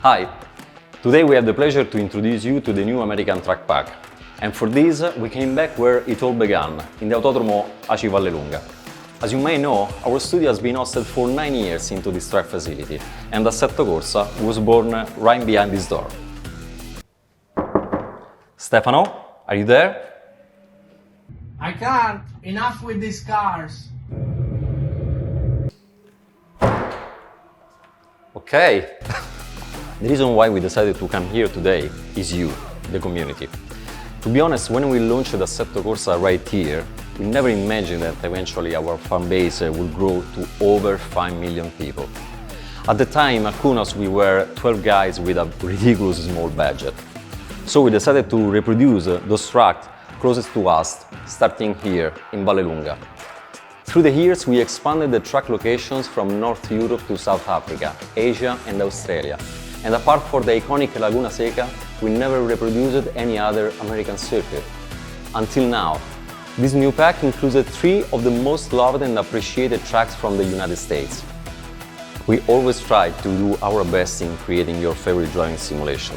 Hi! Today we have the pleasure to introduce you to the new American track pack. And for this, we came back where it all began, in the Autodromo Aci Vallelunga. As you may know, our studio has been hosted for 9 years into this track facility, and Assetto Corsa was born right behind this door. Stefano, are you there? I can't! Enough with these cars! Okay. The reason why we decided to come here today is you, the community. To be honest, when we launched Assetto Corsa right here, we never imagined that eventually our fan base will grow to over 5 million people. At the time, at Kunos, we were 12 guys with a ridiculous small budget. So we decided to reproduce those tracks closest to us, starting here in Vallelunga. Through the years, we expanded the track locations from North Europe to South Africa, Asia and Australia. And apart from the iconic Laguna Seca, we never reproduced any other American circuit. Until now. This new pack included 3 of the most loved and appreciated tracks from the United States. We always tried to do our best in creating your favorite driving simulation,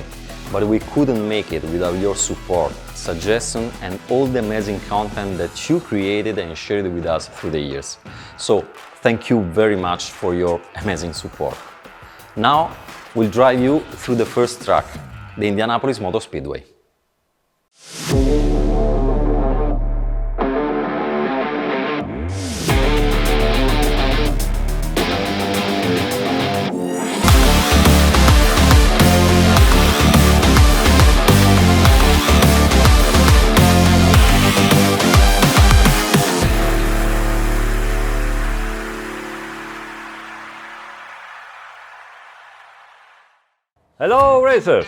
but we couldn't make it without your support, suggestions and all the amazing content that you created and shared with us through the years. So, thank you very much for your amazing support. Now, we'll drive you through the first track, the Indianapolis Motor Speedway. Hello racers!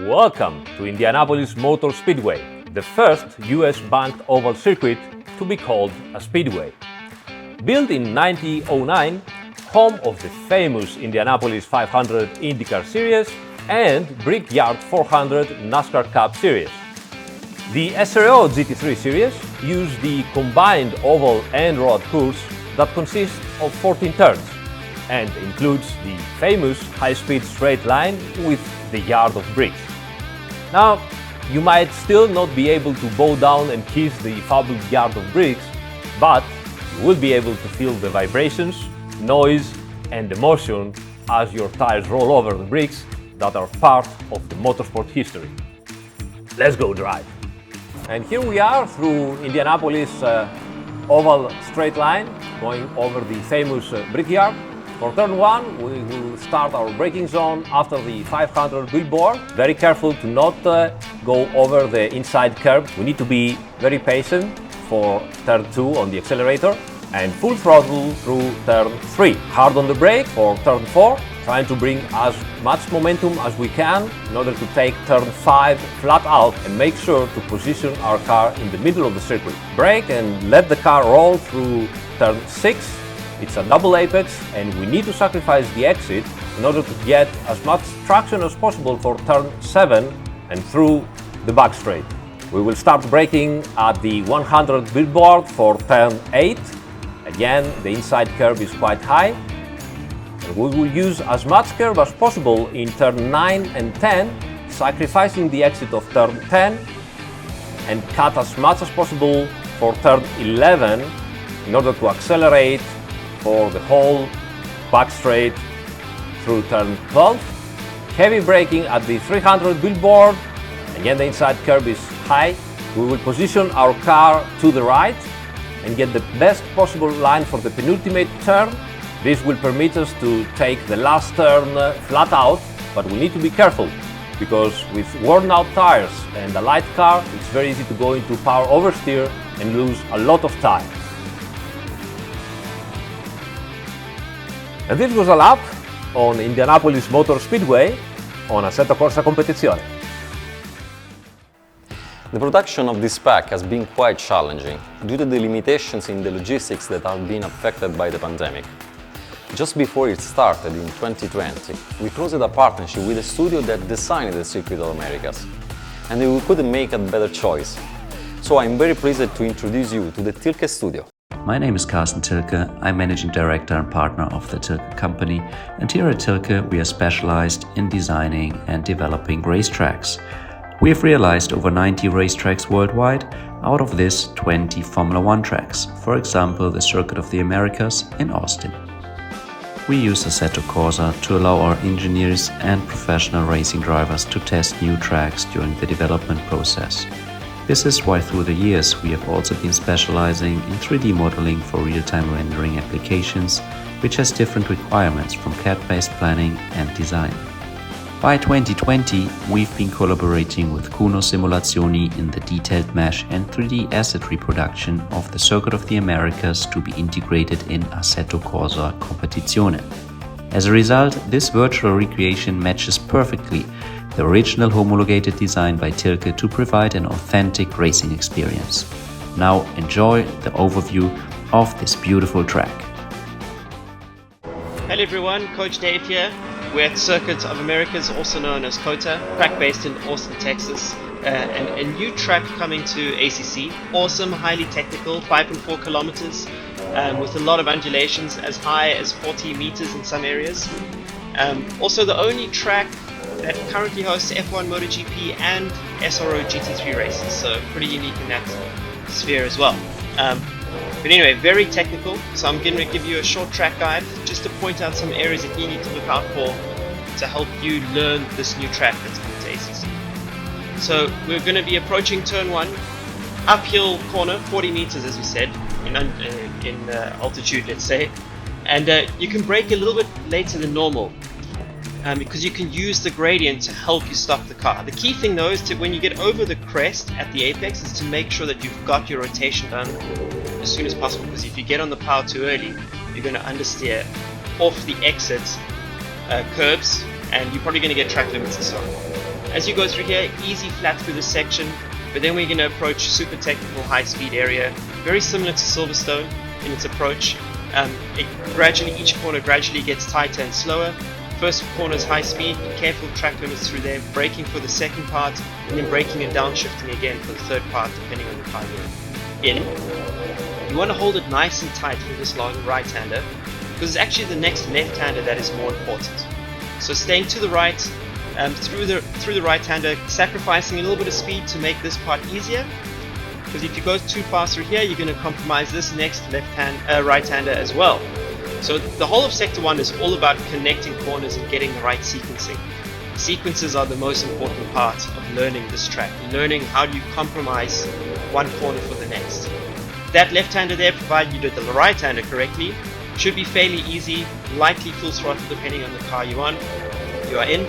Welcome to Indianapolis Motor Speedway, the first US banked oval circuit to be called a speedway. Built in 1909, home of the famous Indianapolis 500 IndyCar Series and Brickyard 400 NASCAR Cup Series. The SRO GT3 Series used the combined oval and road course that consists of 14 turns and includes the famous high-speed straight line with the yard of bricks. Now, you might still not be able to bow down and kiss the fabled yard of bricks, but you will be able to feel the vibrations, noise and emotion as your tires roll over the bricks that are part of the motorsport history. Let's go drive! And here we are through Indianapolis oval straight line, going over the famous brickyard. For turn 1, we will start our braking zone after the 500 billboard. Very careful to not go over the inside curb. We need to be very patient for turn 2 on the accelerator and full throttle through turn 3. Hard on the brake for turn 4, trying to bring as much momentum as we can in order to take turn 5 flat out and make sure to position our car in the middle of the circuit. Brake and let the car roll through turn 6. It's a double apex and we need to sacrifice the exit in order to get as much traction as possible for turn 7 and through the back straight. We will start braking at the 100 billboard for turn 8. Again, the inside curve is quite high. And we will use as much curve as possible in turn 9 and 10, sacrificing the exit of turn 10 and cut as much as possible for turn 11 in order to accelerate for the whole back straight through turn 12. Heavy braking at the 300 billboard. Again, the inside curve is high. We will position our car to the right and get the best possible line for the penultimate turn. This will permit us to take the last turn flat out, but we need to be careful because with worn out tires and a light car, it's very easy to go into power oversteer and lose a lot of time. And this was a lap on Indianapolis Motor Speedway on Assetto Corsa Competizione. The production of this pack has been quite challenging due to the limitations in the logistics that have been affected by the pandemic. Just before it started in 2020, we closed a partnership with a studio that designed the Circuit of Americas, and we couldn't make a better choice. So I'm very pleased to introduce you to the Tilke studio. My name is Carsten Tilke. I'm Managing Director and Partner of the Tilke Company, and here at Tilke we are specialized in designing and developing racetracks. We have realized over 90 racetracks worldwide, out of this 20 Formula One tracks, for example the Circuit of the Americas in Austin. We use Assetto Corsa to allow our engineers and professional racing drivers to test new tracks during the development process. This is why through the years we have also been specializing in 3D modeling for real-time rendering applications, which has different requirements from CAD-based planning and design. By 2020, we've been collaborating with Kunos Simulazioni in the detailed mesh and 3D asset reproduction of the Circuit of the Americas to be integrated in Assetto Corsa Competizione. As a result, this virtual recreation matches perfectly the original homologated design by Tilke to provide an authentic racing experience. Now enjoy the overview of this beautiful track. Hello everyone, Coach Dave here. We're at Circuit of Americas, also known as COTA, track based in Austin, Texas. And a new track coming to ACC. Awesome, highly technical, 5.4 kilometers, with a lot of undulations as high as 40 meters in some areas. Also the only track that currently hosts F1 MotoGP and SRO GT3 races, so pretty unique in that sphere as well. But anyway, very technical, so I'm going to give you a short track guide just to point out some areas that you need to look out for to help you learn this new track that's coming to ACC. So we're going to be approaching turn 1, uphill corner, 40 meters as we said, in altitude let's say, and you can brake a little bit later than normal because you can use the gradient to help you stop the car. The key thing though is to, when you get over the crest at the apex, is to make sure that you've got your rotation done as soon as possible, because if you get on the power too early, you're going to understeer off the exit curbs, and you're probably going to get track limits and so on. As you go through here, easy flat through this section, but then we're going to approach super technical high speed area, very similar to Silverstone in its approach. Each corner gradually gets tighter and slower. First corner is high speed, be careful track limits through there, braking for the second part, and then braking and downshifting again for the third part depending on the car you're in. You want to hold it nice and tight for this long right-hander, because it's actually the next left-hander that is more important. So staying to the right, through the right-hander, sacrificing a little bit of speed to make this part easier, because if you go too fast through here, you're going to compromise this next right-hander as well. So the whole of Sector 1 is all about connecting corners and getting the right sequencing. Sequences are the most important part of learning this track, learning how do you compromise one corner for the next. That left-hander there, provided you did the right-hander correctly, should be fairly easy, likely full throttle depending on the car you are in.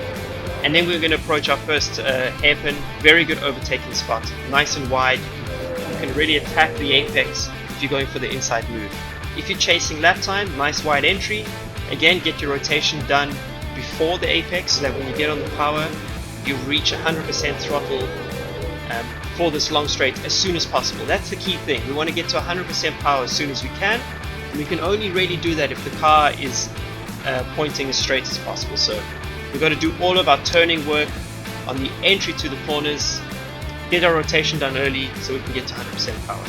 And then we're going to approach our first hairpin, very good overtaking spot, nice and wide. You can really attack the apex if you're going for the inside move. If you're chasing lap time, nice wide entry. Again, get your rotation done before the apex so that when you get on the power, you reach 100% throttle for this long straight as soon as possible. That's the key thing. We want to get to 100% power as soon as we can. And we can only really do that if the car is pointing as straight as possible. So we've got to do all of our turning work on the entry to the corners, get our rotation done early so we can get to 100% power.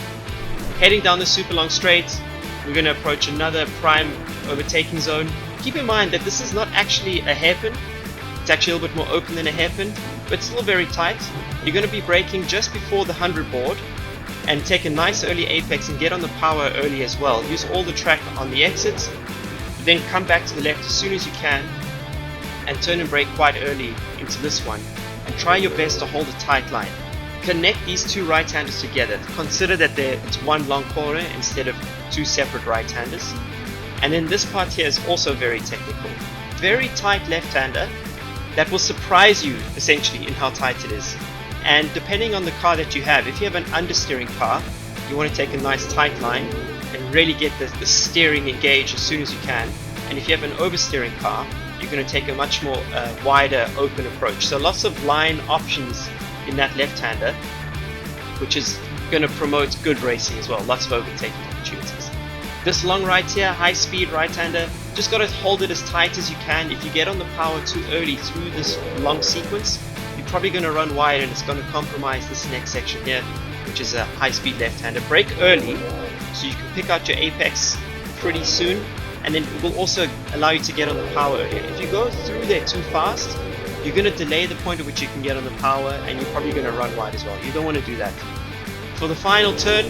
Heading down the super long straight, we're going to approach another prime overtaking zone. Keep in mind that this is not actually a hairpin. It's actually a little bit more open than a hairpin, but still very tight. You're going to be braking just before the 100 board and take a nice early apex and get on the power early as well. Use all the track on the exits, then come back to the left as soon as you can and turn and brake quite early into this one, and try your best to hold a tight line. Connect these two right-handers together. Consider that it's one long corner instead of two separate right-handers. And then this part here is also very technical. Very tight left-hander that will surprise you essentially in how tight it is. And depending on the car that you have, if you have an understeering car, you want to take a nice tight line and really get the steering engaged as soon as you can. And if you have an oversteering car, you're going to take a much more wider open approach. So lots of line options in that left-hander, which is going to promote good racing as well. Lots of overtaking opportunities. This long right here, high speed right-hander, just got to hold it as tight as you can. If you get on the power too early through this long sequence, you're probably going to run wide and it's going to compromise this next section here, which is a high speed left-hander. Brake early so you can pick out your apex pretty soon, and then it will also allow you to get on the power. If you go through there too fast, you're going to delay the point at which you can get on the power, and you're probably going to run wide as well. You don't want to do that. For the final turn,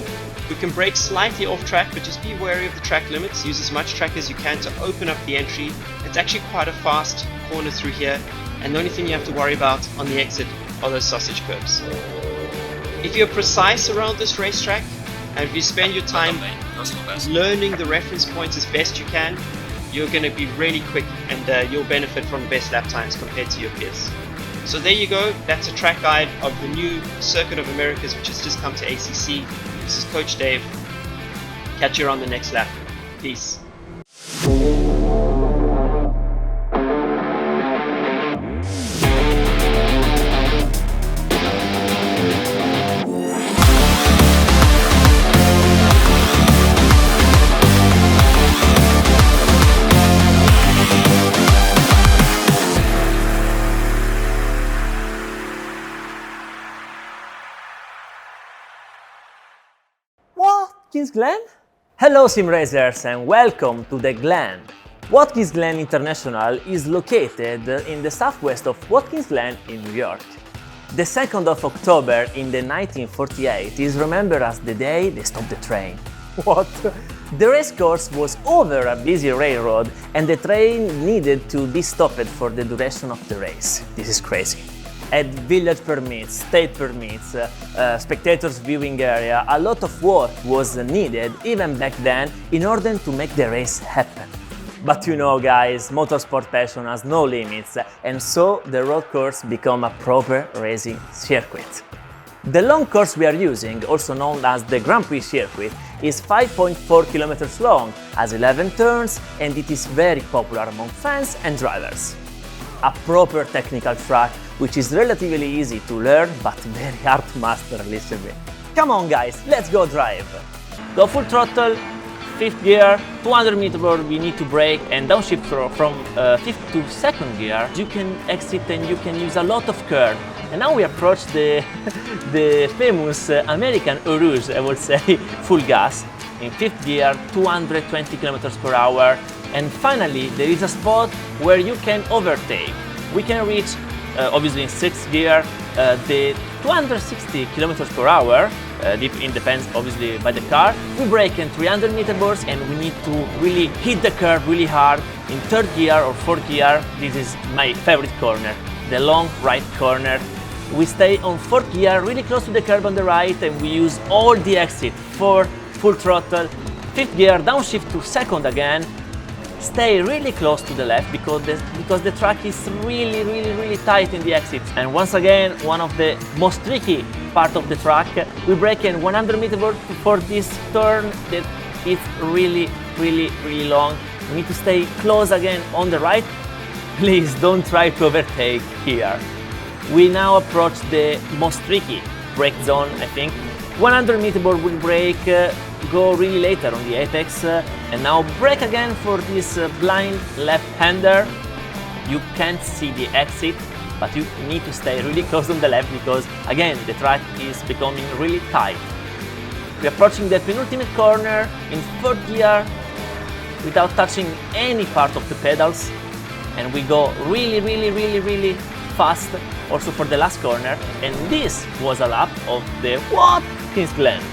we can brake slightly off track, but just be wary of the track limits. Use as much track as you can to open up the entry. It's actually quite a fast corner through here, and the only thing you have to worry about on the exit are those sausage curbs. If you're precise around this racetrack, and if you spend your time learning the reference points as best you can, you're going to be really quick, and you'll benefit from the best lap times compared to your peers. So there you go, that's a track guide of the new Circuit of Americas, which has just come to ACC. This is Coach Dave. Catch you on the next lap. Peace. Watkins Glen? Hello sim racers and welcome to the Glen. Watkins Glen International is located in the southwest of Watkins Glen in New York. The 2nd of October in the 1948 is remembered as the day they stopped the train. What? The race course was over a busy railroad and the train needed to be stopped for the duration of the race. This is crazy. At village permits, state permits, spectators viewing area, a lot of work was needed even back then in order to make the race happen. But you know guys, motorsport passion has no limits, and so the road course became a proper racing circuit. The long course we are using, also known as the Grand Prix circuit, is 5.4 kilometers long, has 11 turns, and it is very popular among fans and drivers. A proper technical track which is relatively easy to learn but very hard to master a little bit. Come on guys, let's go drive! Go full throttle, 5th gear, 200 meters we need to brake and downshift from 5th to 2nd gear. You can exit and you can use a lot of curve. And now we approach the famous American Rouge, I would say, full gas. In 5th gear, 220 kilometers per hour. And finally, there is a spot where you can overtake. We can reach, obviously in 6th gear, the 260 kilometers per hour. It depends obviously by the car. We brake in 300 meter bursts and we need to really hit the curb really hard. In 3rd gear or 4th gear, this is my favorite corner, the long right corner. We stay on 4th gear, really close to the curb on the right, and we use all the exit for full throttle. 5th gear, downshift to 2nd again. Stay really close to the left because the track is really tight in the exits. And once again, one of the most tricky part of the track, we brake in 100 meters for this turn that is really long. We need to stay close again on the right. Please don't try to overtake here. We now approach the most tricky brake zone, I think. 100 meter board will brake, go really later on the apex, and now brake again for this blind left-hander. You can't see the exit, but you need to stay really close on the left because, again, the track is becoming really tight. We're approaching the penultimate corner in 4th gear without touching any part of the pedals, and we go really fast also for the last corner, and this was a lap of the Watkins Glen.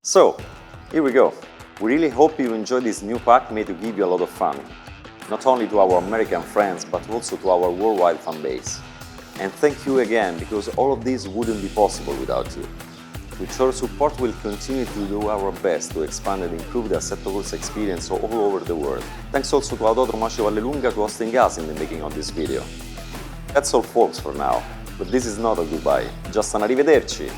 So, here we go. We really hope you enjoyed this new pack made to give you a lot of fun. Not only to our American friends, but also to our worldwide fan base. And thank you again, because all of this wouldn't be possible without you. With your support, we'll continue to do our best to expand and improve the Assetto Corsa experience all over the world. Thanks also to Autodromo Vallelunga for hosting us in the making of this video. That's all folks for now, but this is not a goodbye, just an arrivederci.